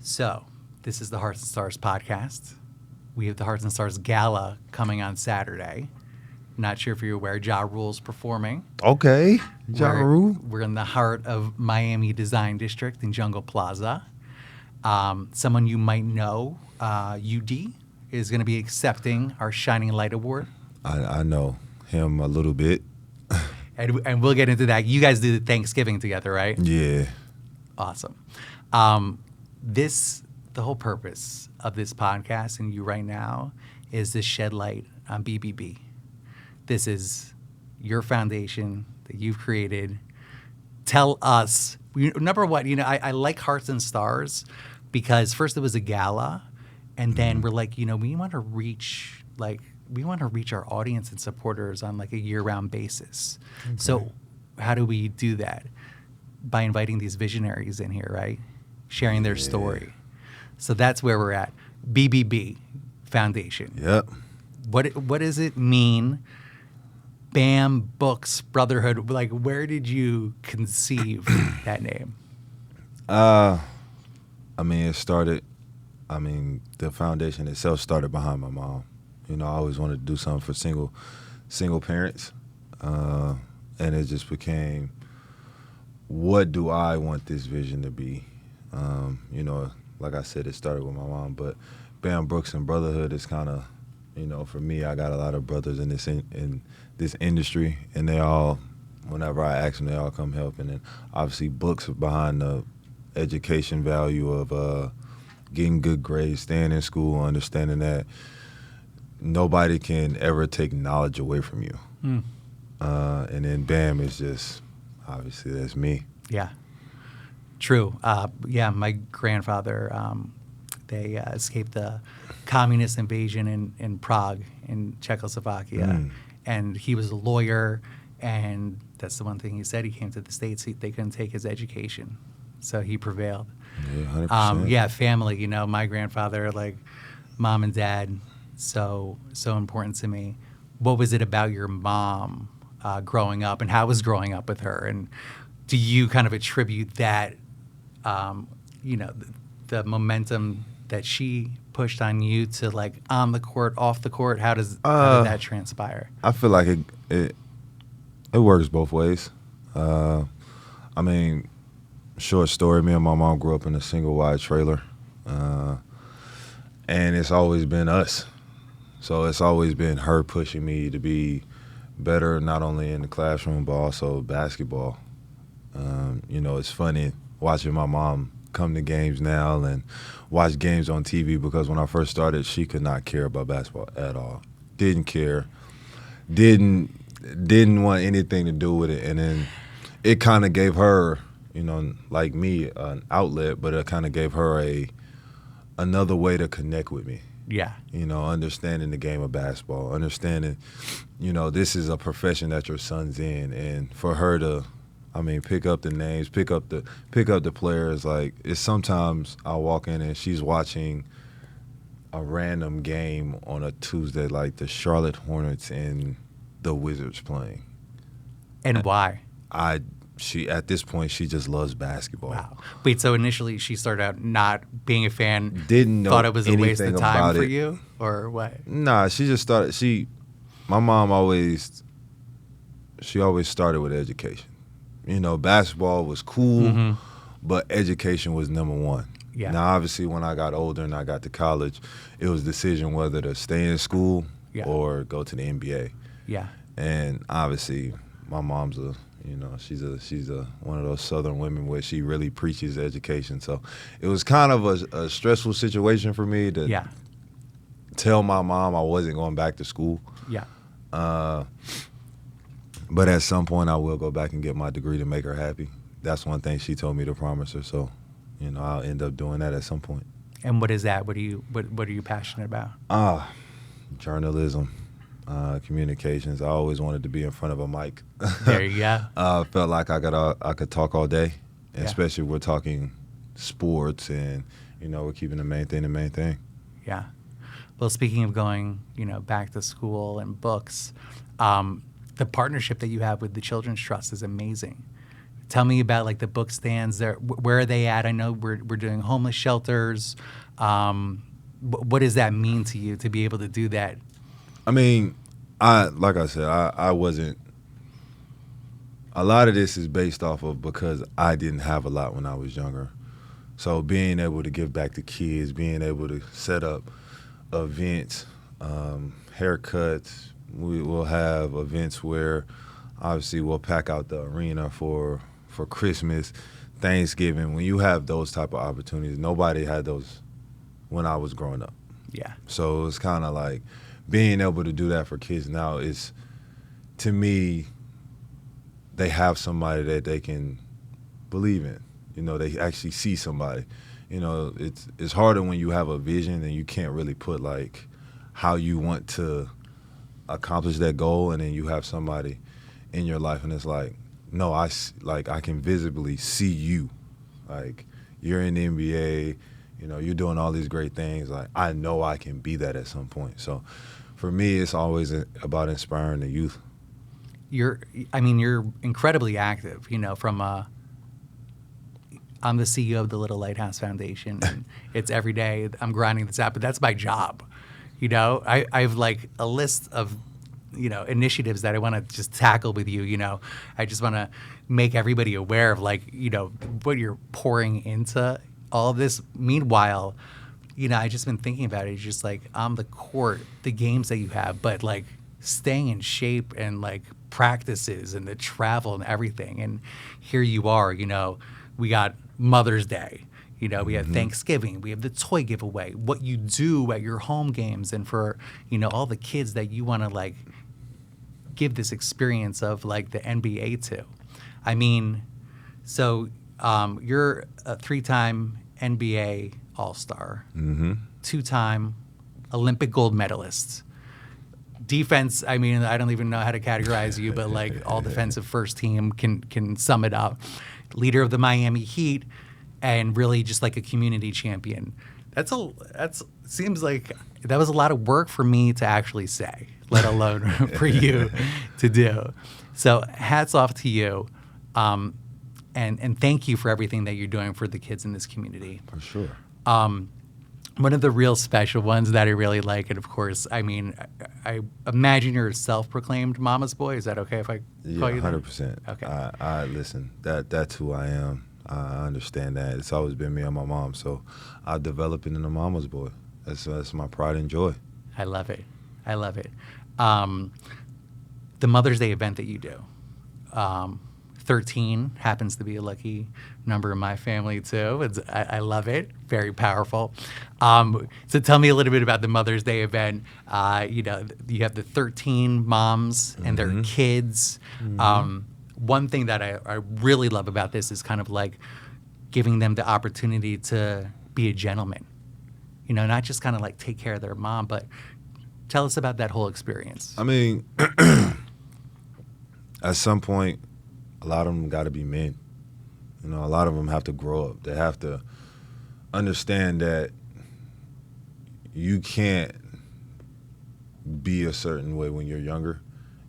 So, this is the Hearts and Stars podcast. We have the Hearts and Stars Gala coming on Saturday. Not sure if you're aware, Ja Rule's performing. Okay, Ja Rule. We're in the heart of Miami Design District in Jungle Plaza. Someone you might know, UD, is going to be accepting our Shining Light Award. I know him a little bit. and we'll get into that. You guys do Thanksgiving together, right? Yeah. Awesome. The whole purpose of this podcast and you right now is to shed light on BBB. This is your foundation that you've created. Tell us, number one, I like Hearts and Stars because first it was a gala, and then we're like, we want to reach our audience and supporters on like a year-round basis. Okay. So how do we do that? By inviting these visionaries in here, right? Sharing their story. So that's where we're at. BBB Foundation. Yep. What does it mean? BAM Books Brotherhood. Like, where did you conceive that name? The foundation itself started behind my mom. I always wanted to do something for single parents. And it just became, what do I want this vision to be? Like I said, it started with my mom, but BAM Brooks and Brotherhood is kind of, for me, I got a lot of brothers in this industry, and they all, whenever I ask them, they all come help. And then obviously books are behind the education value of getting good grades, staying in school, understanding that nobody can ever take knowledge away from you. And then BAM is just, obviously, that's me. Yeah. True. My grandfather, they escaped the communist invasion in Prague, in Czechoslovakia. And he was a lawyer, and that's the one thing he said. He came to the States. They couldn't take his education, so he prevailed. Yeah, 100%. Family, my grandfather, like mom and dad, so important to me. What was it about your mom growing up, and how was growing up with her? And do you kind of attribute that, the momentum that she pushed on you to like on the court, off the court? How did that transpire? I feel like it works both ways. Short story, me and my mom grew up in a single wide trailer. And it's always been us. So it's always been her pushing me to be better, not only in the classroom, but also basketball. It's funny watching my mom come to games now and watch games on TV, because when I first started, she could not care about basketball at all. Didn't care. Didn't want anything to do with it. And then it kind of gave her, like me, an outlet, but it kind of gave her another way to connect with me. Yeah. Understanding the game of basketball, understanding, this is a profession that your son's in, and for her to, pick up the names, pick up the players. Like, it's sometimes I'll walk in and she's watching a random game on a Tuesday, like the Charlotte Hornets and the Wizards playing. And why? She at this point, she just loves basketball. Wow. Wait, so initially she started out not being a fan, didn't know, thought it was a waste of time for it. You, or what? Nah, she just started. My mom always started with education. Basketball was cool, but education was number one. Yeah. Now, obviously, when I got older and I got to college, it was a decision whether to stay in school or go to the NBA. Yeah. And obviously, my mom's she's one of those Southern women where she really preaches education. So it was kind of a stressful situation for me to tell my mom I wasn't going back to school. Yeah. But at some point, I will go back and get my degree to make her happy. That's one thing she told me to promise her. So, I'll end up doing that at some point. And what is that? What are you passionate about? Journalism, communications. I always wanted to be in front of a mic. There you go. Felt like I could talk all day, and especially we're talking sports, and we're keeping the main thing. Yeah. Well, speaking of going, back to school and books, the partnership that you have with the Children's Trust is amazing. Tell me about like the book stands there. Where are they at? I know we're doing homeless shelters. What does that mean to you to be able to do that? I mean, like I said, I wasn't. A lot of this is based off of because I didn't have a lot when I was younger. So being able to give back to kids, being able to set up events, haircuts. We will have events where obviously we'll pack out the arena for Christmas, Thanksgiving. When you have those type of opportunities, nobody had those when I was growing up. Yeah. So it's kind of like being able to do that for kids now is, to me, they have somebody that they can believe in. You know, they actually see somebody. You know, it's harder when you have a vision and you can't really put like how you want to accomplish that goal, and then you have somebody in your life and it's like, no, I can visibly see you. Like, you're in the NBA, you know, you're doing all these great things. Like, I know I can be that at some point. So for me, it's always about inspiring the youth. You're incredibly active, you know, I'm the CEO of the Little Lighthouse Foundation, and it's every day I'm grinding this out, but that's my job. You know, I've like a list of, you know, initiatives that I want to just tackle with you. You know, I just want to make everybody aware of like, you know, what you're pouring into all of this. Meanwhile, you know, I just been thinking about it. It's just like on the court, the games that you have, but like staying in shape and like practices and the travel and everything. And here you are, you know, we got Mother's Day. You know, we have Thanksgiving, we have the toy giveaway, what you do at your home games, and for, you know, all the kids that you want to like give this experience of like the NBA to. I mean, so you're a 3-time NBA All-Star, 2-time Olympic gold medalist. Defense, I mean, I don't even know how to categorize you, but like all defensive first team can sum it up. Leader of the Miami Heat, and really just like a community champion. Seems like that was a lot of work for me to actually say, let alone for you to do. So hats off to you, and thank you for everything that you're doing for the kids in this community. For sure. One of the real special ones that I really like, and of course, I mean, I imagine you're a self-proclaimed mama's boy. Is that okay if I call you that? 100%. Okay. I listen. That's who I am. I understand that. It's always been me and my mom, so I developed it in a mama's boy. That's my pride and joy. I love it. I love it. The Mother's Day event that you do, 13 happens to be a lucky number in my family too. I love it. Very powerful. So tell me a little bit about the Mother's Day event. You know, you have the 13 moms and their kids. One thing that I really love about this is kind of like giving them the opportunity to be a gentleman. You know, not just kind of like take care of their mom, but tell us about that whole experience. I mean, at some point, a lot of them got to be men. You know, a lot of them have to grow up. They have to understand that you can't be a certain way when you're younger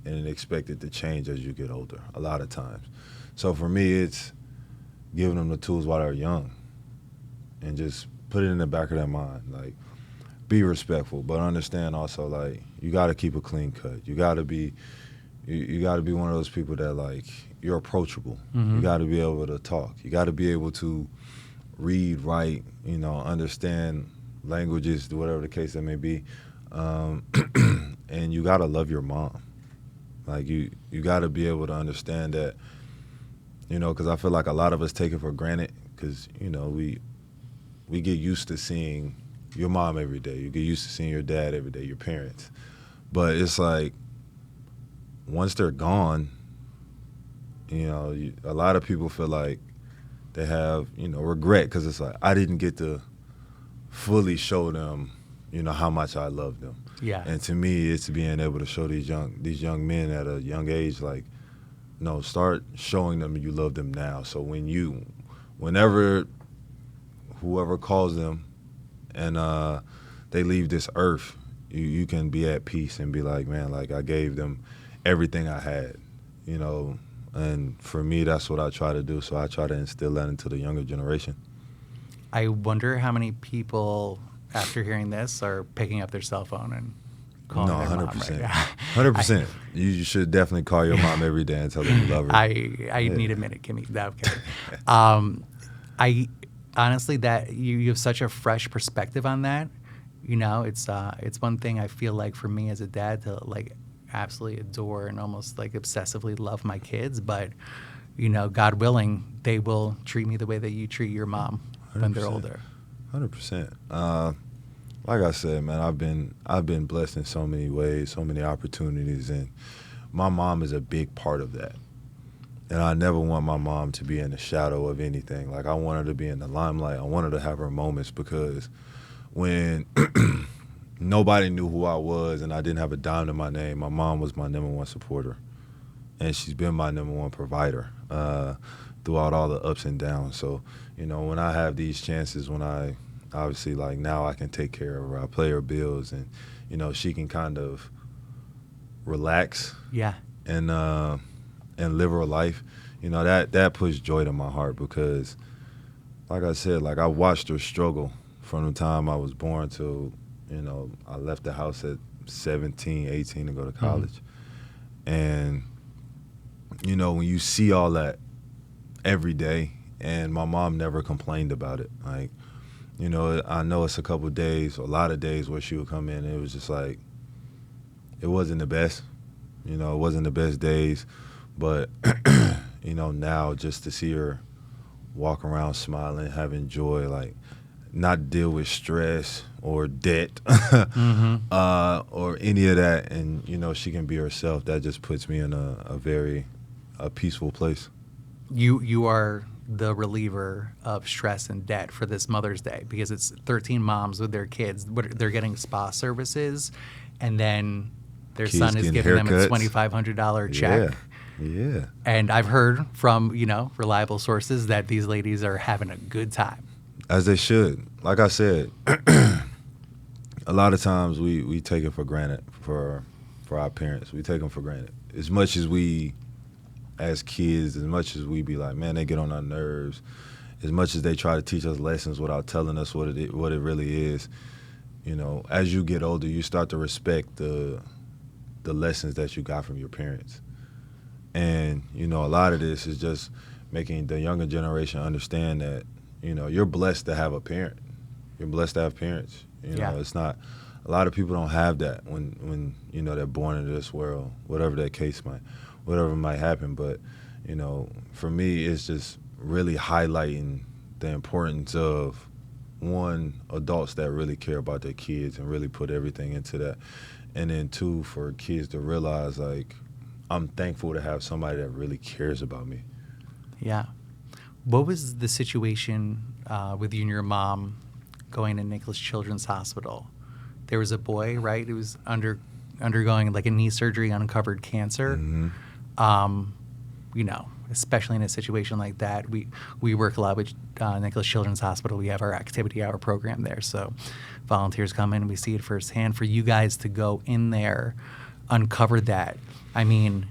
and expect it to change as you get older, a lot of times. So for me, it's giving them the tools while they're young and just put it in the back of their mind. Like, be respectful, but understand also, like, you got to keep a clean cut. You got to be one of those people that, like, you're approachable. You got to be able to talk. You got to be able to read, write, you know, understand languages, whatever the case that may be. And you got to love your mom. Like, you got to be able to understand that, you know, because I feel like a lot of us take it for granted because, you know, we get used to seeing your mom every day. You get used to seeing your dad every day, your parents. But it's like, once they're gone, you know, a lot of people feel like they have, you know, regret because it's like, I didn't get to fully show them, you know, how much I love them. Yeah. And to me, it's being able to show these young men at a young age, like, no, start showing them you love them now. So whenever whoever calls them and they leave this earth, you can be at peace and be like, man, like, I gave them everything I had. You know, And for me, that's what I try to do. So I try to instill that into the younger generation. I wonder how many people, after hearing this, are picking up their cell phone and calling No, their 100%. mom right now. 100%. You should definitely call your mom every day and tell her you love her. I need a minute, Kimmy. No, I'm kidding. I honestly, that you have such a fresh perspective on that. You know, it's one thing I feel like for me as a dad to like absolutely adore and almost like obsessively love my kids, but you know, God willing, they will treat me the way that you treat your mom when they're older. 100%. Like I said, man, I've been blessed in so many ways, so many opportunities, and my mom is a big part of that. And I never want my mom to be in the shadow of anything. Like, I want her to be in the limelight. I want her to have her moments, because when nobody knew who I was and I didn't have a dime to my name, my mom was my number one supporter. And she's been my number one provider throughout all the ups and downs. So, you know, when I have these chances, when I obviously, like, now I can take care of her, I pay her bills, and, you know, she can kind of relax. Yeah. And live her life, you know, that puts joy to my heart, because, like I said, like, I watched her struggle from the time I was born till, you know, I left the house at 17, 18 to go to college. Mm-hmm. And, you know, when you see all that every day, and my mom never complained about it. Like, you know, I know it's a lot of days where she would come in and it was just like, it wasn't the best. You know, it wasn't the best days. But, you know, now just to see her walk around smiling, having joy, like, not deal with stress or debt mm-hmm. Or any of that, and, you know, she can be herself, that just puts me in a very peaceful place. You are the reliever of stress and debt for this Mother's Day, because it's 13 moms with their kids. They're getting spa services, and then their kids son is giving haircuts. them a $2,500 check. Yeah. And I've heard from, you know, reliable sources that these ladies are having a good time. As they should. Like I said, a lot of times we take it for granted for our parents. We take them for granted. As much as we, as kids, as much as we be like, man, they get on our nerves, as much as they try to teach us lessons without telling us what it really is, you know, as you get older, you start to respect the lessons that you got from your parents. And, you know, a lot of this is just making the younger generation understand that, you know, you're blessed to have a parent. You're blessed to have parents. You know, It's not, a lot of people don't have that when you know, they're born into this world, whatever might happen. But, you know, for me, it's just really highlighting the importance of, one, adults that really care about their kids and really put everything into that. And then two, for kids to realize, like, I'm thankful to have somebody that really cares about me. Yeah. What was the situation with you and your mom going to Nicholas Children's Hospital? There was a boy, right, who was undergoing like a knee surgery, uncovered cancer. Mm-hmm. You know, especially in a situation like that, we work a lot with Nicholas Children's Hospital. We have our activity hour program there, so volunteers come in and we see it firsthand. For you guys to go in there, uncover that. I mean,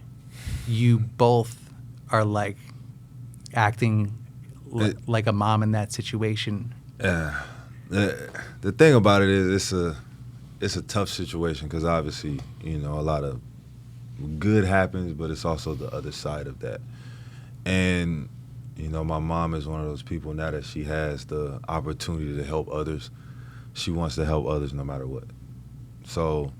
you both are like acting like a mom in that situation. The thing about it is it's a tough situation, because obviously, you know, a lot of good happens, but it's also the other side of that. And, you know, my mom is one of those people, now that she has the opportunity to help others, she wants to help others no matter what. So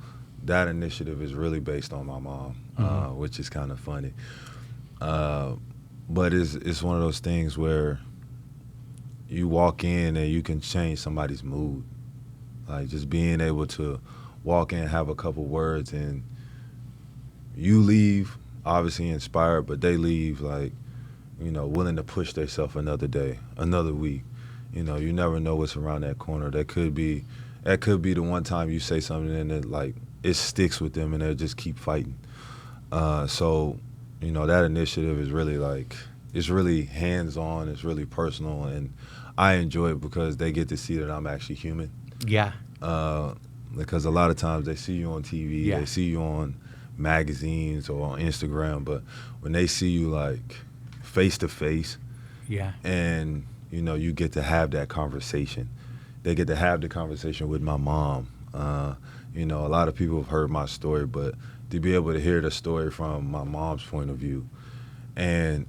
that initiative is really based on my mom, mm-hmm. Which is kind of funny. But it's one of those things where you walk in and you can change somebody's mood. Like, just being able to walk in, have a couple words, and you leave obviously inspired, but they leave, like, you know, willing to push themselves another day, another week. You know, you never know what's around that corner. That could be the one time you say something and it, like, it sticks with them and they'll just keep fighting. So, you know, that initiative is really, like, it's really hands-on, it's really personal, and I enjoy it because they get to see that I'm actually human. Yeah. Because a lot of times they see you on TV, they see you on magazines or on Instagram, but when they see you like face to face, Yeah. and you get to have that conversation. They get to have the conversation with my mom. A lot of people have heard my story, but to be able to hear the story from my mom's point of view, and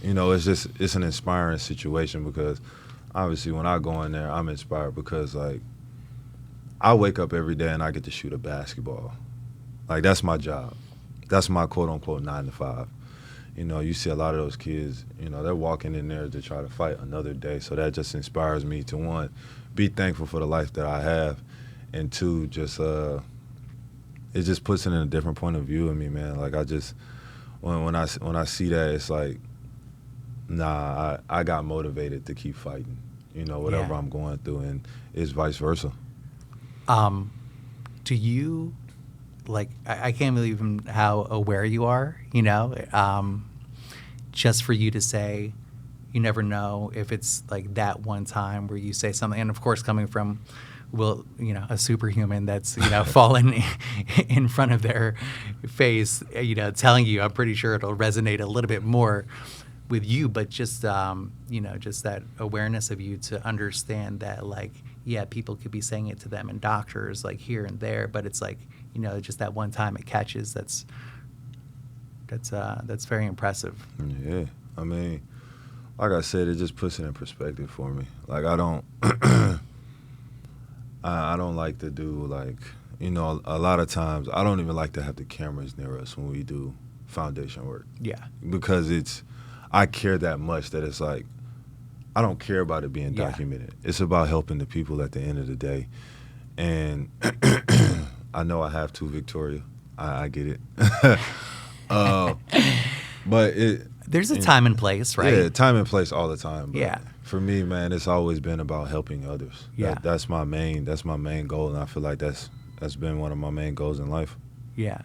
it's an inspiring situation, because obviously when I go in there, I'm inspired because like I wake up every day and I get to shoot a basketball. Like that's my job. That's my quote unquote 9 to 5. You see a lot of those kids, they're walking in there to try to fight another day. So that just inspires me to, one, be thankful for the life that I have, and two, just it just puts it in a different point of view of me, man. Like I just when I see that, it's like, nah, I got motivated to keep fighting, whatever I'm going through, and it's vice versa. Do you, like, I can't believe how aware you are, just for you to say, you never know if it's like that one time where you say something, and of course coming from, a superhuman that's, fallen in front of their face, telling you, I'm pretty sure it'll resonate a little bit more with you, but just, just that awareness of you to understand that, like, yeah, people could be saying it to them and doctors, like, here and there, but it's like, just that one time it catches, that's very impressive. Yeah. I mean, like I said, it just puts it in perspective for me. Like, I don't I don't like to do, like, a lot of times I don't even like to have the cameras near us when we do foundation work. Yeah. Because I care that much that it's like, I don't care about it being documented. It's about helping the people at the end of the day. And I know I have to, Victoria. I get it. But there's a time and place, right? Yeah, time and place all the time. But yeah. For me, man, it's always been about helping others. Yeah. That's my main goal, and I feel like that's been one of my main goals in life. Yeah.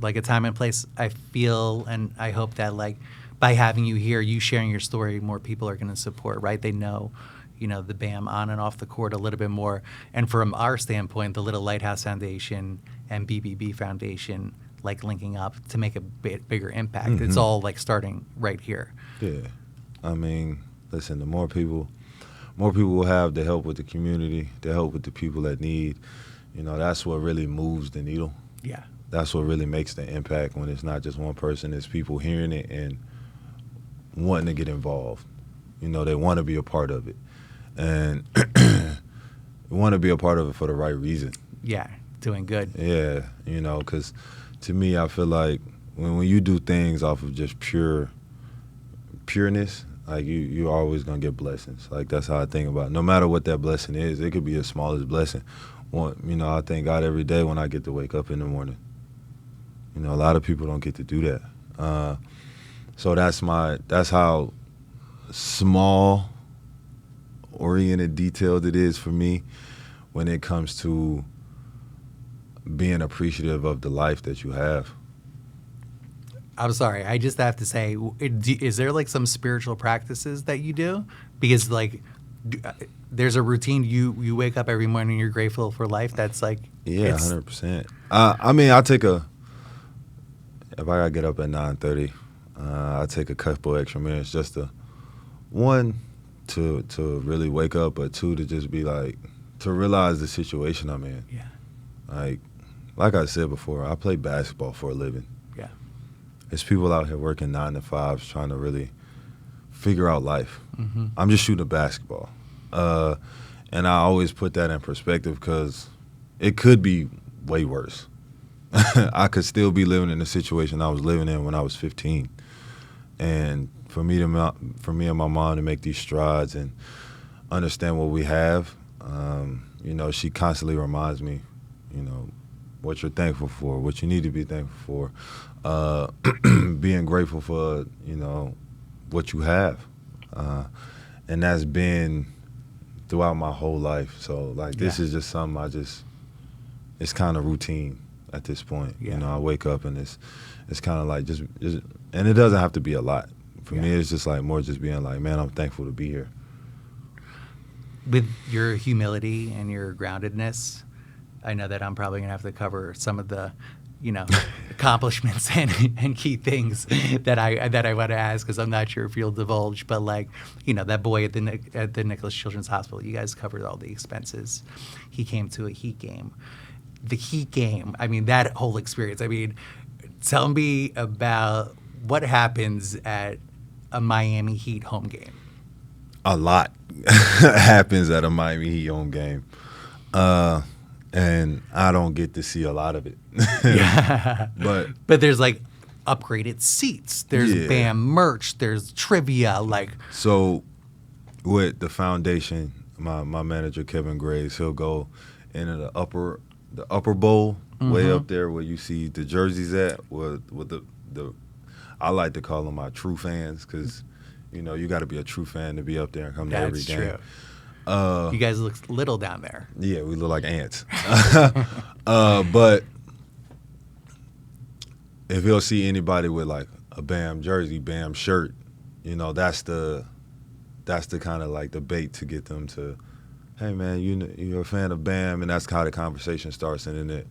Like a time and place, I feel and I hope that, like, by having you here, you sharing your story, more people are going to support, right? They know, the BAM on and off the court a little bit more. And from our standpoint, the Little Lighthouse Foundation and BBB Foundation, like, linking up to make a bigger impact. Mm-hmm. It's all, like, starting right here. Yeah. I mean, listen, the more people will have to help with the community, to help with the people that need, that's what really moves the needle. Yeah. That's what really makes the impact, when it's not just one person, it's people hearing it and wanting to get involved. They want to be a part of it. And want to be a part of it for the right reason. Yeah, doing good. Yeah, because to me, I feel like when you do things off of just pureness, like you're always going to get blessings. Like, that's how I think about it. No matter what that blessing is, it could be the smallest blessing. I thank God every day when I get to wake up in the morning. A lot of people don't get to do that. So that's how small, oriented, detailed it is for me when it comes to being appreciative of the life that you have. I'm sorry, I just have to say, is there, like, some spiritual practices that you do? Because, like, there's a routine. You wake up every morning, you're grateful for life. That's like, yeah, 100%. I mean, if I gotta get up at 9:30, I take a couple extra minutes just to, one, to really wake up, but two, to just be like, to realize the situation I'm in. Yeah. Like I said before, I play basketball for a living. Yeah. There's people out here working 9 to 5s trying to really figure out life. Mm-hmm. I'm just shooting a basketball. And I always put that in perspective, because it could be way worse. I could still be living in the situation I was living in when I was 15. And for me and my mom to make these strides and understand what we have, she constantly reminds me, what you're thankful for, what you need to be thankful for, being grateful for, what you have. And that's been throughout my whole life. So, like, this is just something it's kind of routine at this point. Yeah. I wake up and it's kind of like just, and it doesn't have to be a lot. For me, it's just like more just being like, man, I'm thankful to be here. With your humility and your groundedness, I know that I'm probably gonna have to cover some of the, accomplishments and key things that I want to ask, because I'm not sure if you'll divulge. But that boy at the Nicholas Children's Hospital, you guys covered all the expenses. He came to a Heat game. The Heat game. I mean, that whole experience. I mean, tell me about what happens at a Miami Heat home game. A lot happens at a Miami Heat home game. And I don't get to see a lot of it. Yeah. But there's upgraded seats. There's Yeah. BAM merch. There's trivia. So with the foundation, my manager Kevin Graves, he'll go into the upper bowl, way up there where you see the jerseys at. With the I like to call them my true fans, because you got to be a true fan to be up there and come to every game. That's true. You guys look little down there. Yeah, we look like ants. But if he'll see anybody with a BAM jersey, BAM shirt, that's the kind of the bait to get them to, hey man, you're a fan of BAM, and that's how the conversation starts, and then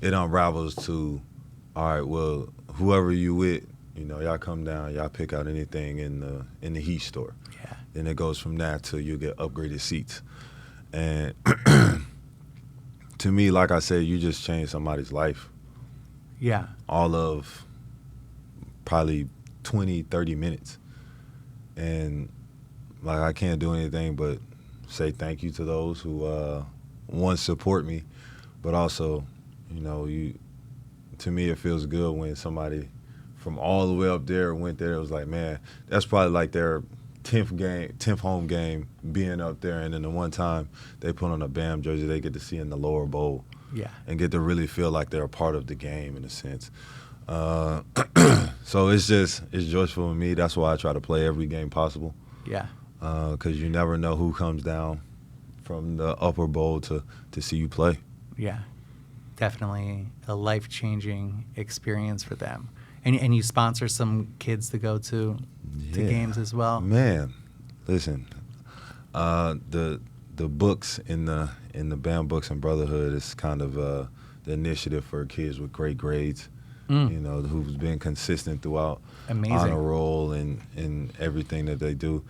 it unravels to, all right, well, whoever you with, y'all come down, y'all pick out anything in the Heat store. Yeah. Then it goes from that till you get upgraded seats. And to me, like I said, you just changed somebody's life. Yeah. All of probably 20, 30 minutes. And I can't do anything but say thank you to those who one, support me, but also, to me it feels good when somebody from all the way up there went there. It was like, man, that's probably their 10th home game being up there, and then the one time they put on a BAM jersey, they get to see in the lower bowl. Yeah. And get to really feel like they're a part of the game in a sense. So it's joyful for me. That's why I try to play every game possible. Yeah. Because you never know who comes down from the upper bowl to see you play. Yeah. Definitely a life-changing experience for them. And you sponsor some kids to go to games as well? Man, listen, the books in the BAM Books and Brotherhood is kind of the initiative for kids with great grades, who's been consistent throughout. Amazing. Honor roll and everything that they do.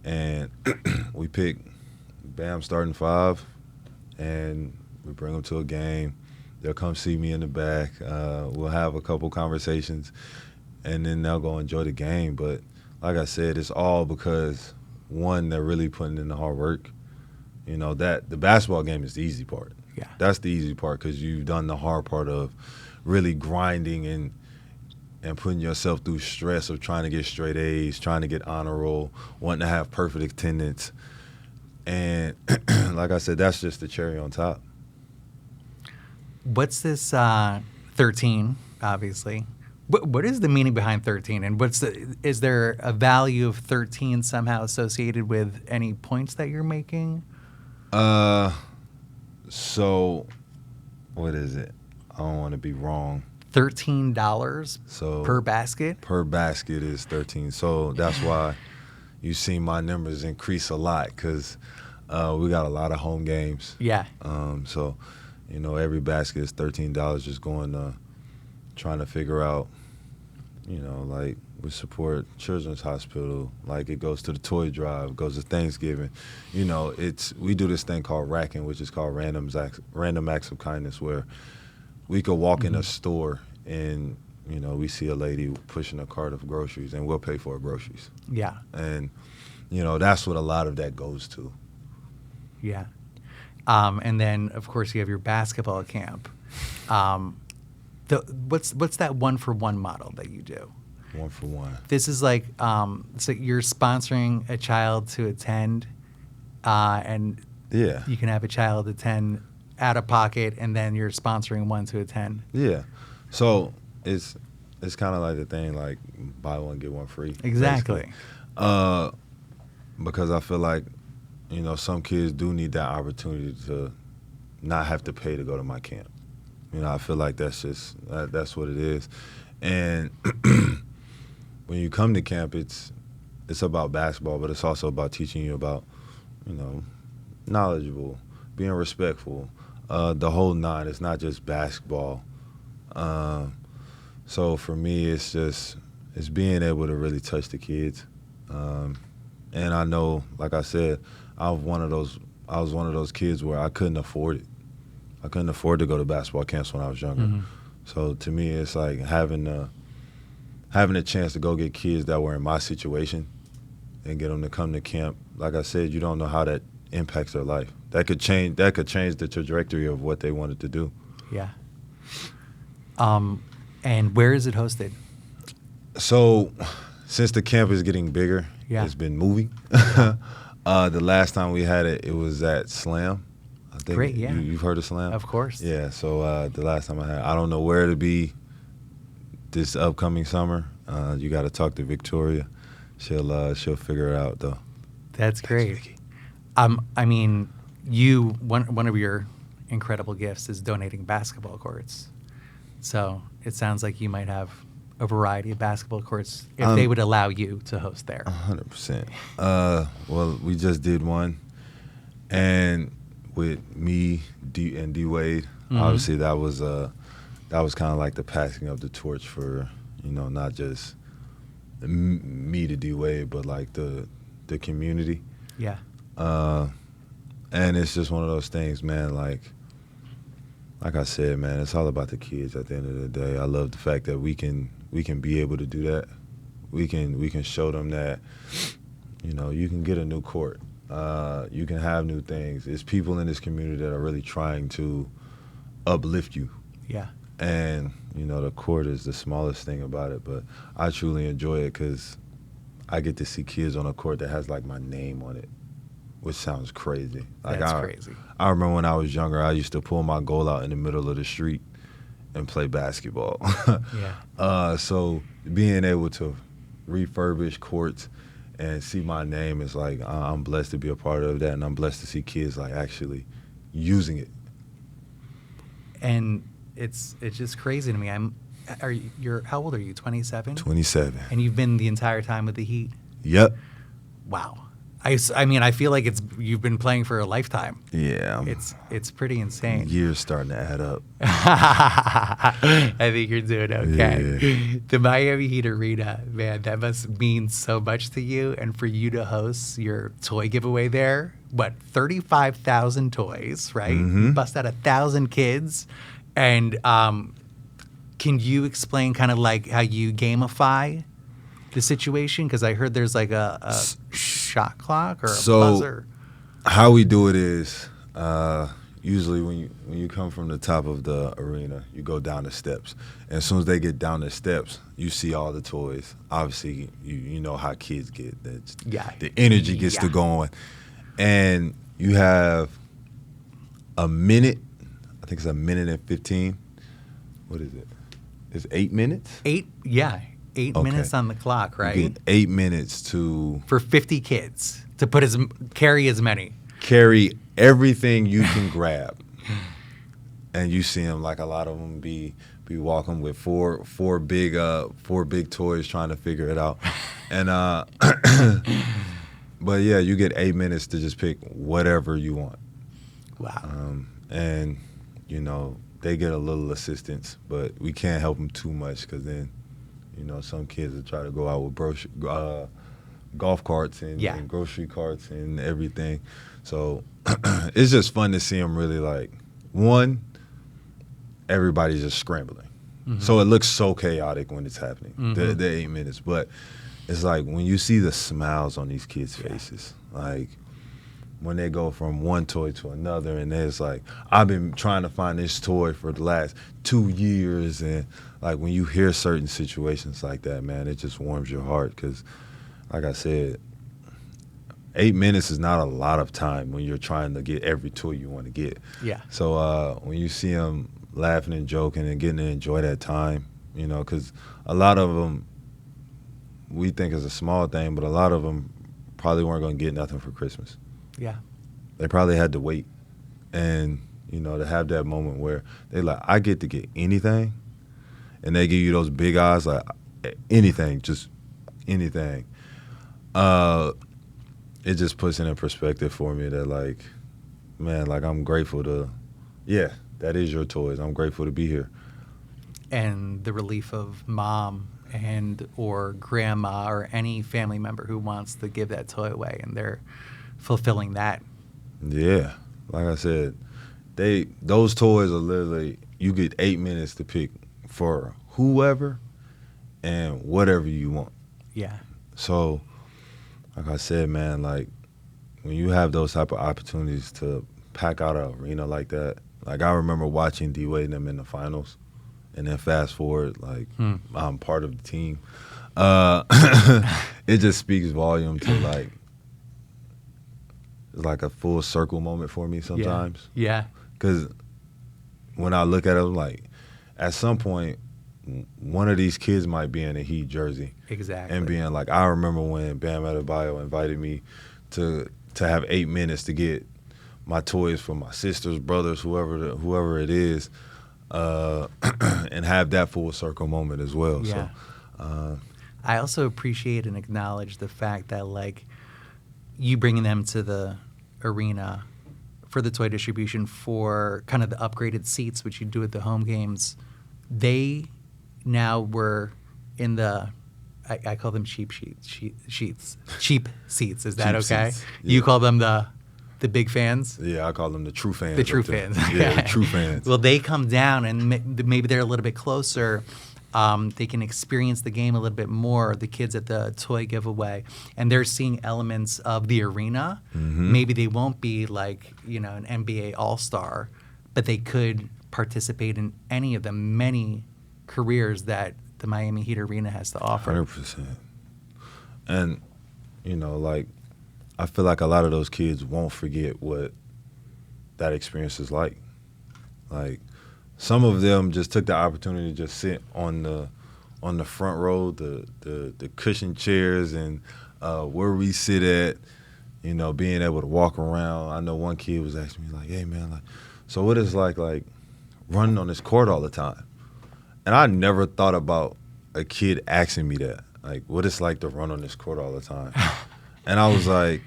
And we pick BAM starting 5, and we bring them to a game. They'll come see me in the back. We'll have a couple conversations, and then they'll go enjoy the game. But like I said, it's all because, one, they're really putting in the hard work. That the basketball game is the easy part. Yeah. That's the easy part, because you've done the hard part of really grinding and putting yourself through stress of trying to get straight A's, trying to get honor roll, wanting to have perfect attendance. And like I said, that's just the cherry on top. What's this 13, obviously? What is the meaning behind 13? And is there a value of 13 somehow associated with any points that you're making? So what is it? I don't want to be wrong. $13 per basket? Per basket is 13. So that's why you see my numbers increase a lot, because we got a lot of home games. Yeah. So, every basket is $13, just going trying to figure out, we support Children's Hospital. It goes to the toy drive, goes to Thanksgiving. We do this thing called racking, which is called random acts of kindness, where we could walk in a store and, we see a lady pushing a cart of groceries, and we'll pay for her groceries. Yeah. And, that's what a lot of that goes to. Yeah. And then, of course, you have your basketball camp. What's that 1-for-1 model that you do? 1-for-1. This is so you're sponsoring a child to attend, and Yeah. you can have a child attend out of pocket, and then you're sponsoring one to attend. Yeah. So it's kind of like the thing, buy one, get one free. Exactly. Because I feel like, some kids do need that opportunity to not have to pay to go to my camp. I feel like that's what it is. And when you come to camp, it's about basketball, but it's also about teaching you about, knowledgeable, being respectful, the whole nine. It's not just basketball. So for me, it's being able to really touch the kids. And I know, like I said, I was one of those kids where I couldn't afford it. I couldn't afford to go to basketball camps when I was younger. Mm-hmm. So to me, it's like having a chance to go get kids that were in my situation and get them to come to camp. Like I said, you don't know how that impacts their life. That could change the trajectory of what they wanted to do. Yeah. And where is it hosted? So since the camp is getting bigger, it's been moving. The last time we had it, it was at Slam. I think Great, yeah. You've heard of Slam? Of course. Yeah, so the last time I don't know where to be this upcoming summer. You got to talk to Victoria. She'll figure it out, though. That's great. I mean, one of your incredible gifts is donating basketball courts. So it sounds like you might have a variety of basketball courts if they would allow you to host there. 100%. Well, we just did one, and with me and D Wade, obviously that was kind of like the passing of the torch for, not just me to D Wade, but like the community. Yeah. And it's just one of those things, man. Like I said, man, it's all about the kids at the end of the day. I love the fact that we can be able to do that. We can show them that, you can get a new court. You can have new things. It's people in this community that are really trying to uplift you. Yeah. And, the court is the smallest thing about it, but I truly enjoy it because I get to see kids on a court that has, like, my name on it, which sounds crazy. Like, That's crazy. I remember when I was younger, I used to pull my goal out in the middle of the street and play basketball. Yeah. So being able to refurbish courts and see my name is like, I'm blessed to be a part of that, and I'm blessed to see kids, like, actually using it. And it's just crazy to me. How old are you? 27? 27. And you've been the entire time with the Heat? Yep. Wow. I mean, I feel like you've been playing for a lifetime. Yeah. It's pretty insane. Years starting to add up. I think you're doing okay. Yeah. The Miami Heat Arena, man, that must mean so much to you. And for you to host your toy giveaway there, 35,000 toys, right? Mm-hmm. You bust out 1,000 kids. And can you explain kind of like how you gamify the situation? Because I heard there's like a shot clock or a buzzer. How we do it is usually when you come from the top of the arena, you go down the steps. And as soon as they get down the steps, you see all the toys. Obviously, you know how kids get. The energy gets to going. And you have a minute. I think it's a minute and 15. What is it? It's 8 minutes? 8 minutes on the clock, right? You get 8 minutes for 50 kids to carry as many. Carry everything you can grab, and you see them, like, a lot of them be walking with four big toys trying to figure it out, and but yeah, you get 8 minutes to just pick whatever you want. Wow. And they get a little assistance, but we can't help them too much because then some kids will try to go out with golf carts and grocery carts and everything. So it's just fun to see them really, like, everybody's just scrambling. Mm-hmm. So it looks so chaotic when it's happening, the 8 minutes. But it's like when you see the smiles on these kids' faces, like when they go from one toy to another, and it's like, I've been trying to find this toy for the last 2 years, and like when you hear certain situations like that, man, it just warms your heart because, like I said, 8 minutes is not a lot of time when you're trying to get every toy you want to get. Yeah. So when you see them laughing and joking and getting to enjoy that time, because a lot of them we think is a small thing, but a lot of them probably weren't going to get nothing for Christmas. Yeah. They probably had to wait. And, to have that moment where they're like, I get to get anything. And they give you those big eyes, like, anything, just anything. It just puts it in perspective for me that, like, man, like, I'm grateful to Yeah, that is your toys. I'm grateful to be here. And the relief of mom and or grandma or any family member who wants to give that toy away, and they're fulfilling that. Yeah, like I said, those toys are literally, you get 8 minutes to pick for whoever and whatever you want. Yeah. So, like I said, man, like when you have those type of opportunities to pack out an arena like that, like I remember watching D-Wade and them in the finals, and then fast forward, like I'm part of the team. It just speaks volume to like, it's like a full circle moment for me sometimes. Yeah. Because when I look at it, I'm like, at some point, one of these kids might be in a Heat jersey. Exactly. And being like, I remember when Bam Adebayo invited me to have 8 minutes to get my toys for my sisters, brothers, whoever it is, and have that full circle moment as well. Yeah. So, I also appreciate and acknowledge the fact that, like, you bringing them to the arena for the toy distribution for kind of the upgraded seats, which you do at the home games. They now were in the, I call them cheap seats. Cheap seats. Is that Cheap okay? seats, yeah. You call them the big fans? yeah, I call them the true fans. The true up there. fans. Yeah, the true fans. Well, they come down and maybe they're a little bit closer. They can experience the game a little bit more, the kids at the toy giveaway, and they're seeing elements of the arena. Maybe they won't be like, an NBA All-Star, but they could participate in any of the many careers that the Miami Heat Arena has to offer. 100%. And, like, I feel like a lot of those kids won't forget what that experience is like. Like, some of them just took the opportunity to just sit on the front row, the cushioned chairs, and where we sit at, being able to walk around. I know one kid was asking me like, "Hey man, like, so what is like running on this court all the time?" And I never thought about a kid asking me that, like, what it's like to run on this court all the time. And I was like,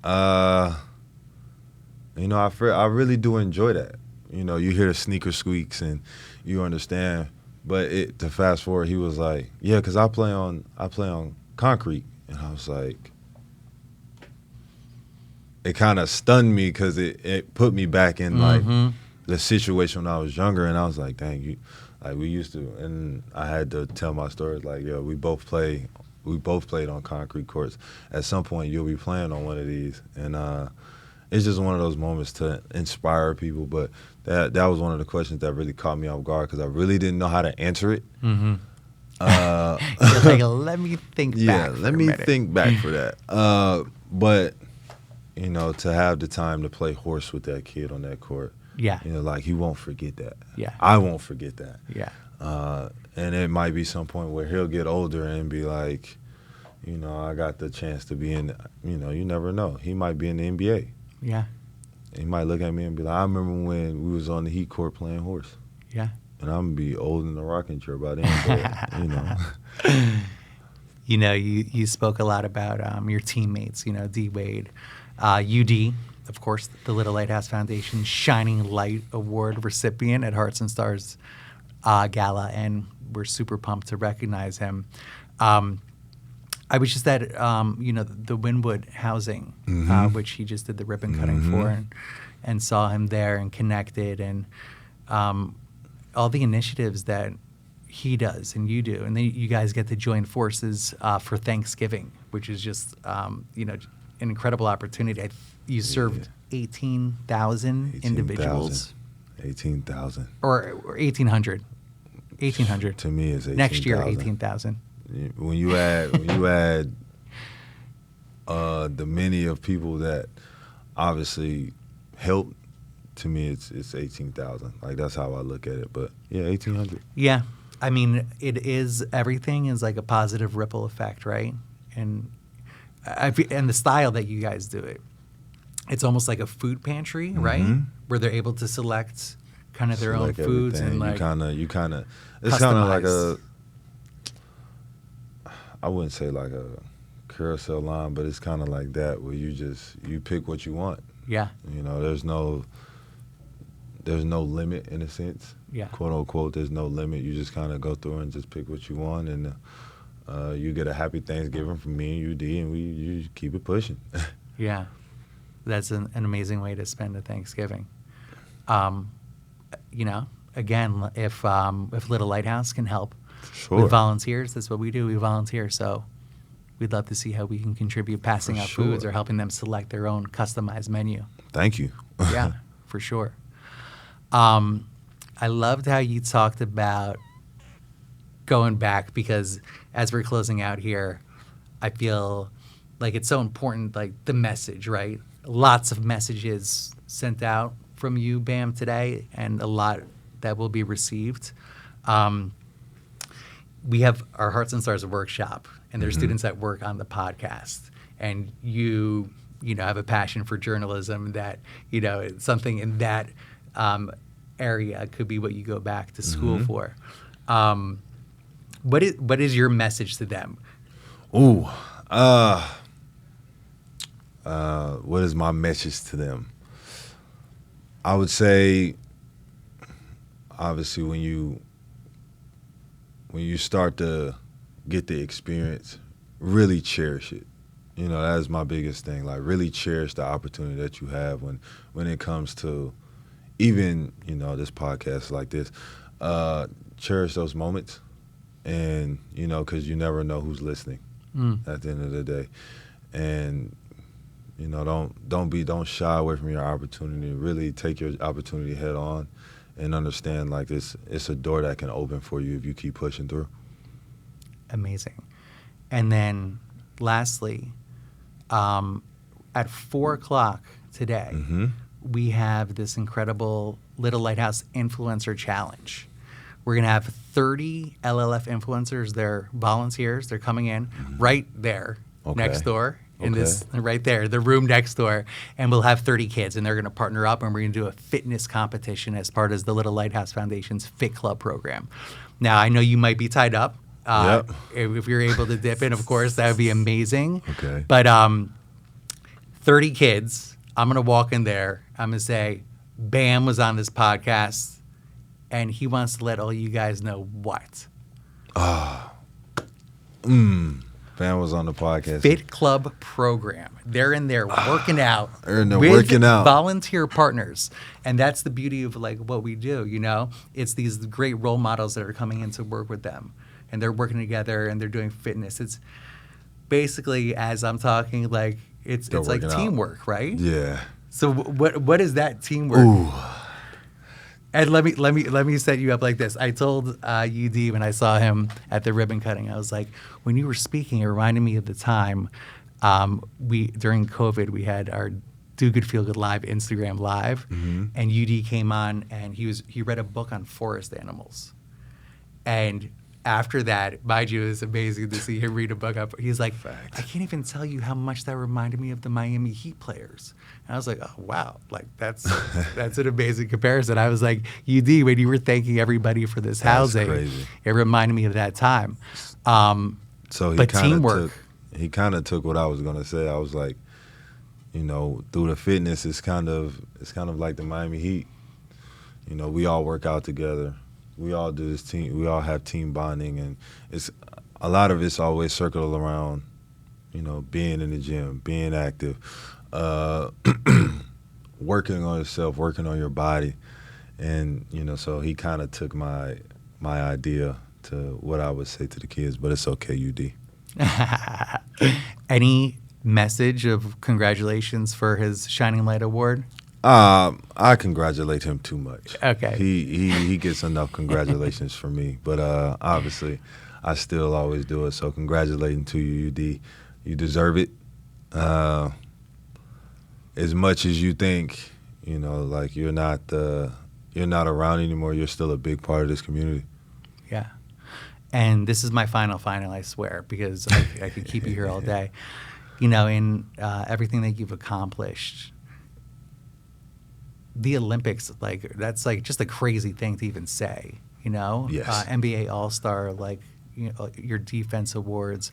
I really do enjoy that. You hear the sneaker squeaks and you understand. But to fast forward, he was like, "Yeah, because I play on concrete," and I was like, it kind of stunned me because it put me back in like the situation when I was younger, and I was like, "Dang, we used to," and I had to tell my story like, "Yo, we both played on concrete courts. At some point, you'll be playing on one of these," and it's just one of those moments to inspire people. But that was one of the questions that really caught me off guard because I really didn't know how to answer it. You're like, let me think back. Yeah, for let a me minute. think back for that. But to have the time to play horse with that kid on that court, Yeah. like he won't forget that. Yeah. I won't forget that. Yeah. And it might be some point where he'll get older and be like, I got the chance to be in. You never know. He might be in the NBA. Yeah. He might look at me and be like, "I remember when we was on the Heat court playing horse." Yeah. And I'm gonna be old in the rocking chair by then. But, You spoke a lot about your teammates, D. Wade, UD, of course, the Little Lighthouse Foundation Shining Light Award recipient at Hearts and Stars Gala, and we're super pumped to recognize him. I was just at, the Wynwood housing, which he just did the ribbon cutting for, and saw him there and connected, and all the initiatives that he does and you do, and then you guys get to join forces for Thanksgiving, which is just an incredible opportunity. You served 18,000 individuals. 18,000. Or 1,800. 1,800. To me, it's 18,000. Next year, 18,000. When you add the many of people that obviously helped, to me it's 18,000. Like that's how I look at it. But yeah, 1,800. Yeah, I mean, everything is like a positive ripple effect, right? And and the style that you guys do it, it's almost like a food pantry, right? Where they're able to select kind of their own foods everything. and like you kind of it's kind of like customize. I wouldn't say like a carousel line, but it's kind of like that where you pick what you want. Yeah. There's no there's no limit in a sense. Yeah. Quote unquote, there's no limit. You just kind of go through and just pick what you want, and you get a happy Thanksgiving from me and UD, and you keep it pushing. Yeah. That's an amazing way to spend a Thanksgiving. Again, if Little Lighthouse can help Sure. with volunteers, that's what we do. We volunteer. So we'd love to see how we can contribute passing For out sure. foods or helping them select their own customized menu. Thank you. Yeah, for sure. I loved how you talked about going back, because as we're closing out here, I feel like it's so important, like the message, right? Lots of messages sent out from you, Bam, today, and a lot that will be received. We have our Hearts and Stars workshop, and there's students that work on the podcast, and you have a passion for journalism that, it's something in that area could be what you go back to school for. What is your message to them? Ooh, what is my message to them? I would say, obviously, when you start to get the experience, really cherish it. That is my biggest thing. Like, really cherish the opportunity that you have when it comes to even, this podcast like this. Cherish those moments, and, because you never know who's listening at the end of the day. And, don't shy away from your opportunity. Really take your opportunity head on, and understand, like, it's a door that can open for you if you keep pushing through. Amazing. And then lastly, at 4:00 today, we have this incredible Little Lighthouse Influencer Challenge. We're going to have 30 LLF influencers. They're volunteers. They're coming in right there, next door, in this, right there, the room next door. And we'll have 30 kids, and they're going to partner up, and we're going to do a fitness competition as part of the Little Lighthouse Foundation's Fit Club program. Now, I know you might be tied up. If you're able to dip in, of course, that would be amazing. Okay. But 30 kids, I'm going to walk in there. I'm going to say, Bam was on this podcast, and he wants to let all you guys know what? Bam was on the podcast. Fit Club program. They're in there working out. They're in there with working out. Volunteer partners. And that's the beauty of, like, what we do, It's these great role models that are coming in to work with them. And they're working together, and they're doing fitness. It's basically, as I'm talking, like, it's like teamwork, right? Yeah. So what is that teamwork? Ooh. And let me set you up like this. I told UD when I saw him at the ribbon cutting, I was like, when you were speaking, it reminded me of the time during COVID, we had our Do Good Feel Good Live Instagram Live, and UD came on, and he read a book on forest animals, and after that, mind you, it was amazing to see him read a book. He's like, I can't even tell you how much that reminded me of the Miami Heat players. And I was like, oh, wow. Like, that's an amazing comparison. I was like, UD, when you were thanking everybody for this housing, crazy. It reminded me of that time. So he kind of took what I was going to say. I was like, through the fitness, it's kind of like the Miami Heat. We all work out together. We all do this team. We all have team bonding, and it's a lot of it's always circled around, being in the gym, being active, working on yourself, working on your body, and so he kind of took my idea to what I would say to the kids. But it's okay, UD. Any message of congratulations for his Shining Light Award? I congratulate him too much. Okay. He gets enough congratulations from me, but obviously I still always do it. So congratulating to you, UD. You deserve it. As much as you think, like you're not around anymore, you're still a big part of this community. Yeah. And this is my final, I swear, because I could keep you here all day. In everything that you've accomplished, the Olympics, like, that's like just a crazy thing to even say, Yes. NBA All-Star, like, your defense awards,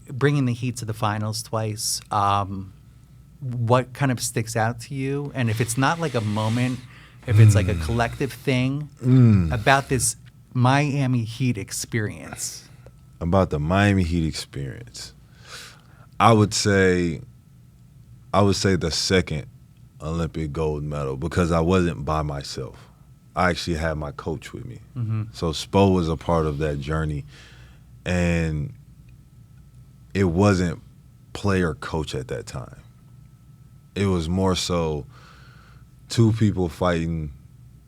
bringing the Heat to the finals twice. What kind of sticks out to you? And if it's not like a moment if it's like a collective thing, about this Miami Heat experience? About the Miami Heat experience, I would say the second Olympic gold medal, because I wasn't by myself. I actually had my coach with me. So Spo was a part of that journey, and it wasn't player coach at that time. It was more so two people fighting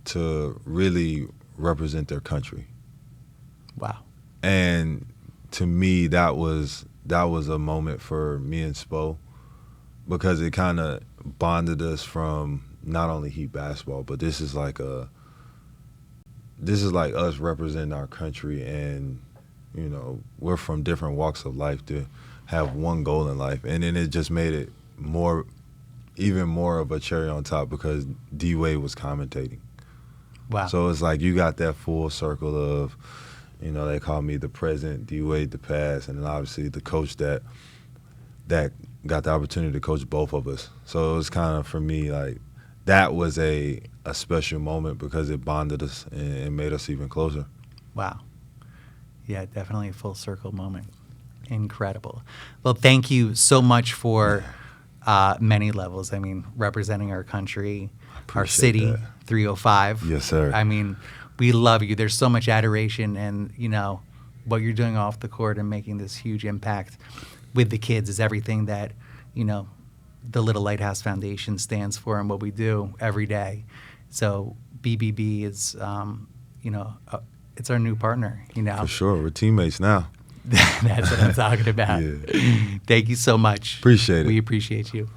to really represent their country. Wow. And to me, that was a moment for me and Spo, because it kind of bonded us from not only Heat basketball, but this is like us representing our country, and you know, we're from different walks of life to have one goal in life. And then it just made it even more of a cherry on top, because D-Wade was commentating. Wow. So it's like you got that full circle of, you know, they call me the present, D-Wade the past, and then obviously the coach that got the opportunity to coach both of us. So it was kind of, for me, like, that was a special moment, because it bonded us and made us even closer. Wow. Yeah, definitely a full circle moment. Incredible. Well, thank you so much for many levels. I mean, representing our country, our city, that. 305. Yes, sir. I mean, we love you. There's so much adoration, and, you know, what you're doing off the court and making this huge impact with the kids is everything that, you know, the Little Lighthouse Foundation stands for and what we do every day. So BBB is, you know, it's our new partner, you know. For sure. We're teammates now. That's what I'm talking about. Yeah. Thank you so much. Appreciate it. We appreciate you.